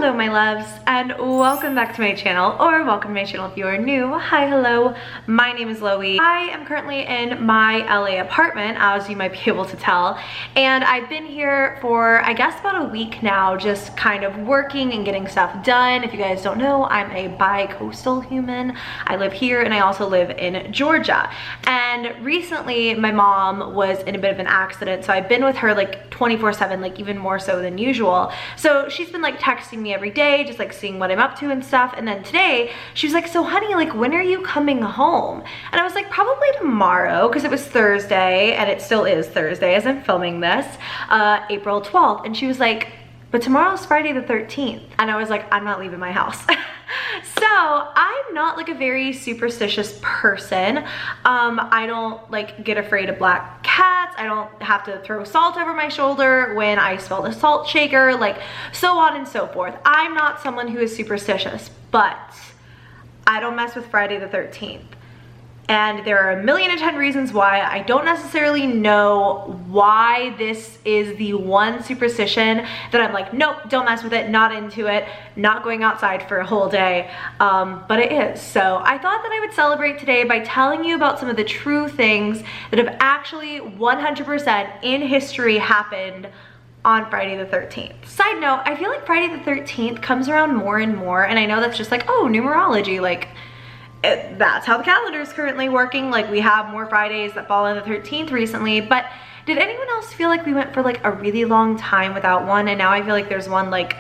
Hello my loves, and welcome back to my channel, or welcome to my channel if you are new. Hi, hello, my name is Loey. I am currently in my LA apartment, as you might be able to tell, and I've been here for I guess about a week now, just kind of working and getting stuff done. If you guys don't know, I'm a bi-coastal human. I live here and I also live in Georgia, and recently my mom was in a bit of an accident, so I've been with her like 24/7, like even more so than usual. So she's been like texting me every day, just like seeing what I'm up to and stuff. And then today she was like, so honey, like when are you coming home? And I was like, probably tomorrow, because it was Thursday, and it still is Thursday as I'm filming this, April 12th. And she was like, but tomorrow's Friday the 13th. And I was like, I'm not leaving my house. So I'm not like a very superstitious person. I don't like get afraid of black cats. I don't have to throw salt over my shoulder when I smell the salt shaker, like so on and so forth. I'm not someone who is superstitious, but I don't mess with Friday the 13th. And there are 1,000,010 reasons why. I don't necessarily know why this is the one superstition that I'm like, nope, don't mess with it, not into it, not going outside for a whole day, but it is. So I thought that I would celebrate today by telling you about some of the true things that have actually 100% in history happened on Friday the 13th. Side note, I feel like Friday the 13th comes around more and more, and I know that's just like, oh, numerology, like, that's how the calendar is currently working. Like, we have more Fridays that fall on the 13th recently, but did anyone else feel like we went for like a really long time without one, and now I feel like there's one like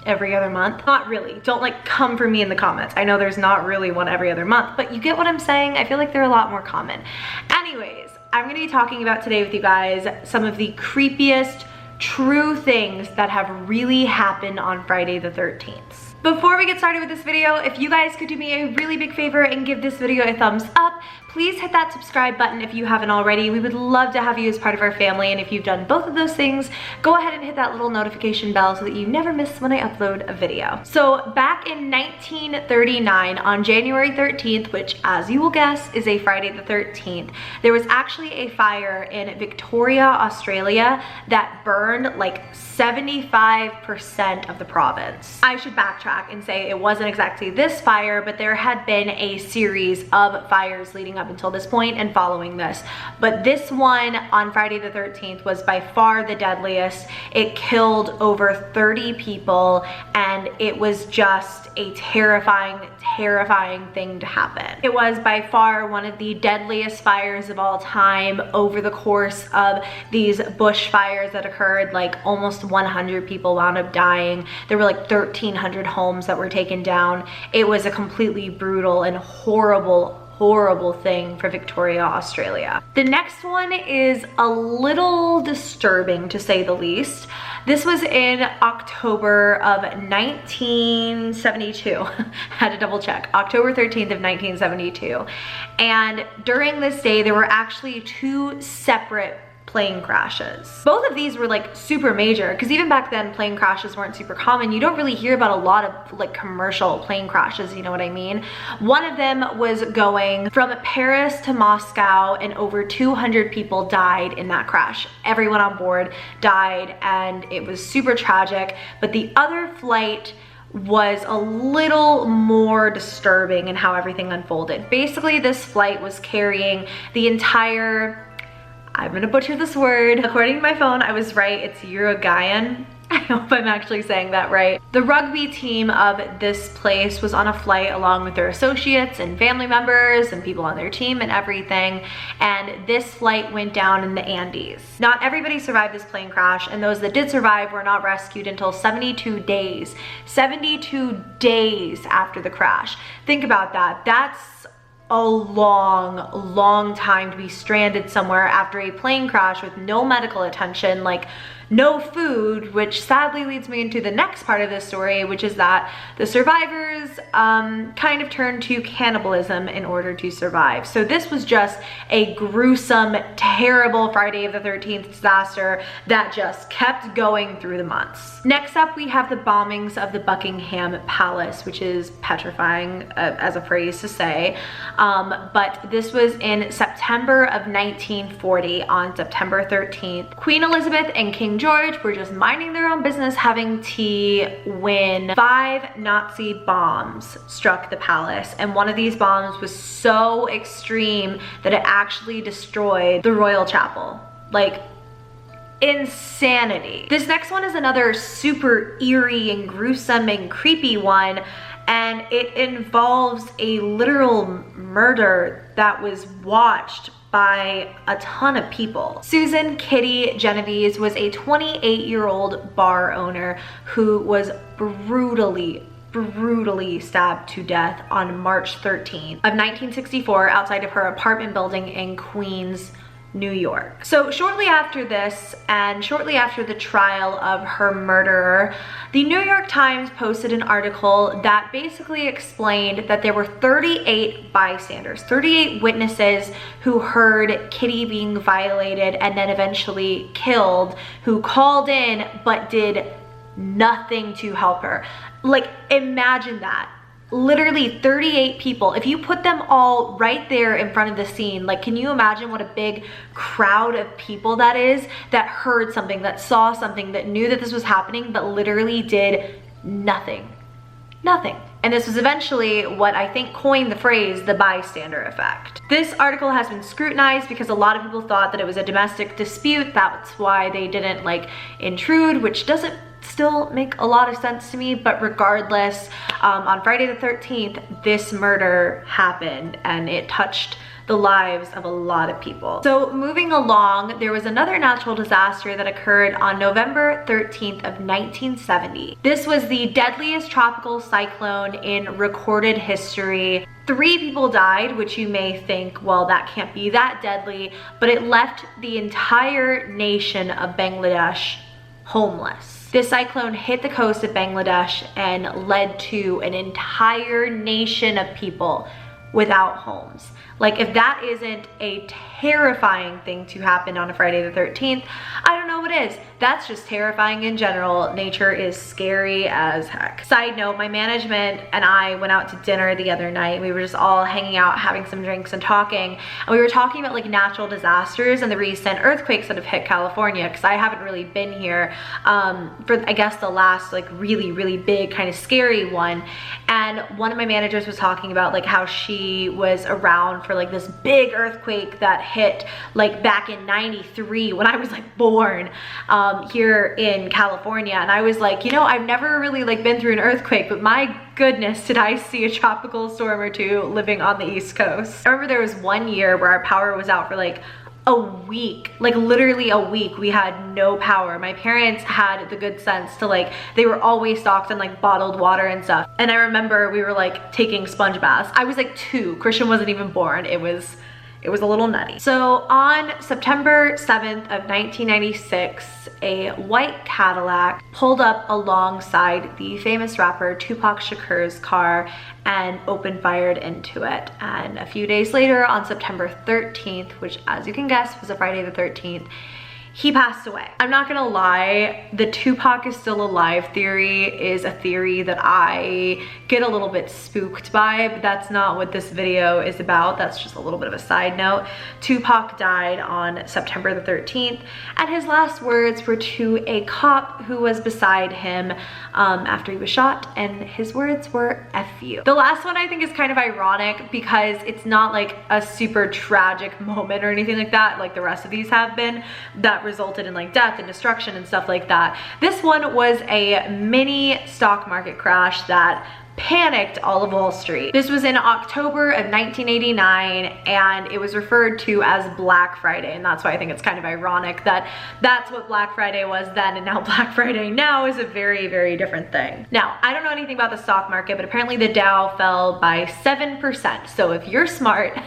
every other month? Not really. Don't like come for me in the comments. I know there's not really one every other month, but you get what I'm saying? I feel like they're a lot more common. Anyways, I'm gonna be talking about today with you guys some of the creepiest true things that have really happened on Friday the 13th. Before we get started with this video, if you guys could do me a really big favor and give this video a thumbs up, please hit that subscribe button if you haven't already. We would love to have you as part of our family, and if you've done both of those things, go ahead and hit that little notification bell so that you never miss when I upload a video. So back in 1939, on January 13th, which as you will guess is a Friday the 13th, there was actually a fire in Victoria, Australia that burned like 75% of the province. I should backtrack and say it wasn't exactly this fire, but there had been a series of fires leading up until this point and following this. But this one on Friday the 13th was by far the deadliest. It killed over 30 people, and it was just a terrifying thing to happen. It was by far one of the deadliest fires of all time. Over the course of these bushfires that occurred, like almost 100 people wound up dying. There were like 1,300 homes that were taken down. It was a completely brutal and horrible thing for Victoria, Australia. The next one is a little disturbing, to say the least. This was in October of 1972. Had to double check. October 13th of 1972. And during this day, there were actually two separate plane crashes. Both of these were like super major, because even back then plane crashes weren't super common. You don't really hear about a lot of like commercial plane crashes, you know what I mean? One of them was going from Paris to Moscow, and over 200 people died in that crash. Everyone on board died, and it was super tragic. But the other flight was a little more disturbing in how everything unfolded. Basically, this flight was carrying the entire, I'm gonna butcher this word. According to my phone, I was right. It's Uruguayan. I hope I'm actually saying that right. The rugby team of this place was on a flight along with their associates and family members and people on their team and everything. And this flight went down in the Andes. Not everybody survived this plane crash, and those that did survive were not rescued until 72 days. 72 days after the crash. Think about that. That's a long time to be stranded somewhere after a plane crash with no medical attention, like no food, which sadly leads me into the next part of this story, which is that the survivors kind of turned to cannibalism in order to survive. So this was just a gruesome, terrible Friday of the 13th disaster that just kept going through the months. Next up, we have the bombings of the Buckingham Palace, which is petrifying as a phrase to say, but this was in September September of 1940, on September 13th, Queen Elizabeth and King George were just minding their own business having tea when 5 Nazi bombs struck the palace. And one of these bombs was so extreme that it actually destroyed the royal chapel. Like, insanity. This next one is another super eerie and gruesome and creepy one, and it involves a literal murder that was watched by a ton of people. Susan Kitty Genovese was a 28-year-old bar owner who was brutally stabbed to death on March 13th of 1964 outside of her apartment building in Queens, New York. So shortly after this, and shortly after the trial of her murderer, the New York Times posted an article that basically explained that there were 38 bystanders, 38 witnesses who heard Kitty being violated and then eventually killed, who called in but did nothing to help her. Like, imagine that. Literally 38 people. If you put them all right there in front of the scene, like, can you imagine what a big crowd of people that is, that heard something, that saw something, that knew that this was happening, but literally did nothing. Nothing. And this was eventually what I think coined the phrase, the bystander effect. This article has been scrutinized because a lot of people thought that it was a domestic dispute. That's why they didn't like intrude, which doesn't still make a lot of sense to me, but regardless, on Friday the 13th, this murder happened and it touched the lives of a lot of people. So moving along, there was another natural disaster that occurred on November 13th of 1970. This was the deadliest tropical cyclone in recorded history. 3 people died, which you may think, well, that can't be that deadly, but it left the entire nation of Bangladesh homeless. This cyclone hit the coast of Bangladesh and led to an entire nation of people without homes. Like, if that isn't a terrifying thing to happen on a Friday the 13th, I don't know what is. That's just terrifying in general. Nature is scary as heck. Side note, my management and I went out to dinner the other night. We were just all hanging out, having some drinks and talking. And we were talking about like natural disasters and the recent earthquakes that have hit California, because I haven't really been here for, I guess, the last like really big kind of scary one. And one of my managers was talking about like how she was around for like this big earthquake that hit like back in '93 when I was like born here in California. And I was like, you know, I've never really like been through an earthquake, but my goodness, did I see a tropical storm or two living on the East Coast. I remember there was one year where our power was out for like a week, like literally a week. We had no power. My parents had the good sense to like, they were always stocked on like bottled water and stuff. And I remember we were like taking sponge baths. I was like 2, Christian wasn't even born. It was a little nutty. So on September 7th of 1996, a white Cadillac pulled up alongside the famous rapper Tupac Shakur's car and opened fired into it. And a few days later, on September 13th, which as you can guess was a Friday the 13th, he passed away. I'm not gonna lie, the Tupac is still alive theory is a theory that I get a little bit spooked by, but that's not what this video is about. That's just a little bit of a side note. Tupac died on September the 13th, and his last words were to a cop who was beside him after he was shot, and his words were "F you." The last one I think is kind of ironic because it's not like a super tragic moment or anything like that, like the rest of these have been, that resulted in like death and destruction and stuff like that. This one was a mini stock market crash that panicked all of Wall Street. This was in October of 1989, and it was referred to as Black Friday, and that's why I think it's kind of ironic that that's what Black Friday was then, and now Black Friday now is a very different thing. Now, I don't know anything about the stock market, but apparently the Dow fell by 7%. So if you're smart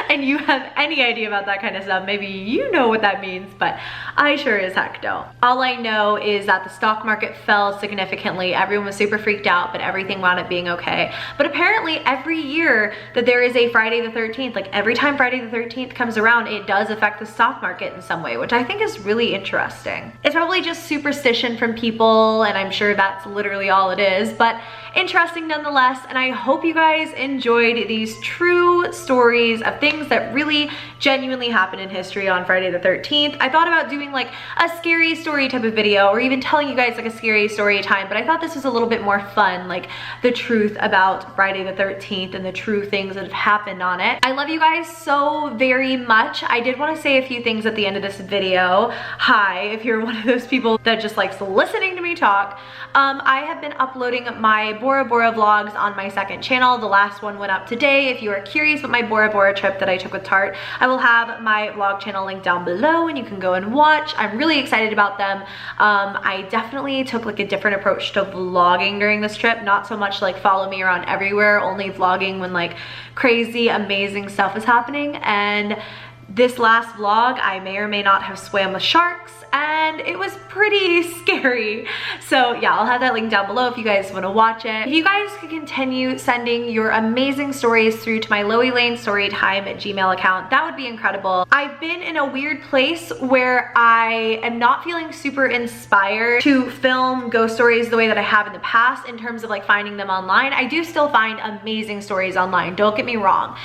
and you have any idea about that kind of stuff, maybe you know what that means, but I sure as heck don't. All I know is that the stock market fell significantly. Everyone was super freaked out, but everything wound up being okay. But apparently every year that there is a Friday the 13th, like every time Friday the 13th comes around, it does affect the stock market in some way, which I think is really interesting. It's probably just superstition from people, and I'm sure that's literally all it is, but interesting nonetheless, and I hope you guys enjoyed these true stories of things that really genuinely happened in history on Friday the 13th. I thought about doing like a scary story type of video, or even telling you guys like a scary story time, but I thought this was a little bit more fun, like the truth about Friday the 13th and the true things that have happened on it. I love you guys so very much. I did want to say a few things at the end of this video. Hi, if you're one of those people that just likes listening to me talk. I have been uploading my Bora Bora vlogs on my second channel. The last one went up today. If you are curious about my Bora Bora trip that I took with Tart, I will have my vlog channel linked down below and you can go and watch. I'm really excited about them. I definitely took like a different approach to vlogging during this trip. Not so much like follow me around everywhere, only vlogging when like crazy, amazing stuff is happening. And this last vlog, I may or may not have swam with sharks, and it was pretty scary. So yeah, I'll have that link down below if you guys want to watch it. If you guys could continue sending your amazing stories through to my LoeyLane Storytime at Gmail account, that would be incredible. I've been in a weird place where I am not feeling super inspired to film ghost stories the way that I have in the past in terms of like finding them online. I do still find amazing stories online, don't get me wrong,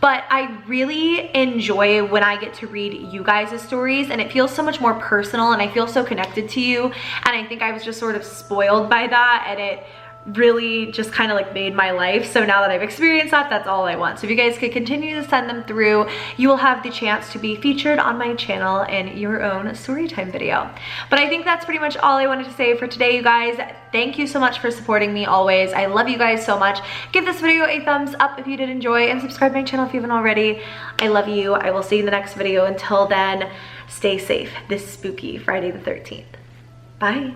but I really enjoy when I get to read you guys' stories, and it feels so much more personal and I feel so connected to you, and I think I was just sort of spoiled by that, and it really just kind of like made my life. So now that I've experienced that, that's all I want. So if you guys could continue to send them through, you will have the chance to be featured on my channel in your own storytime video. But I think that's pretty much all I wanted to say for today, you guys. Thank you so much for supporting me always. I love you guys so much. Give this video a thumbs up if you did enjoy, and subscribe to my channel if you haven't already. I love you. I will see you in the next video. Until then, stay safe this spooky Friday the 13th. Bye.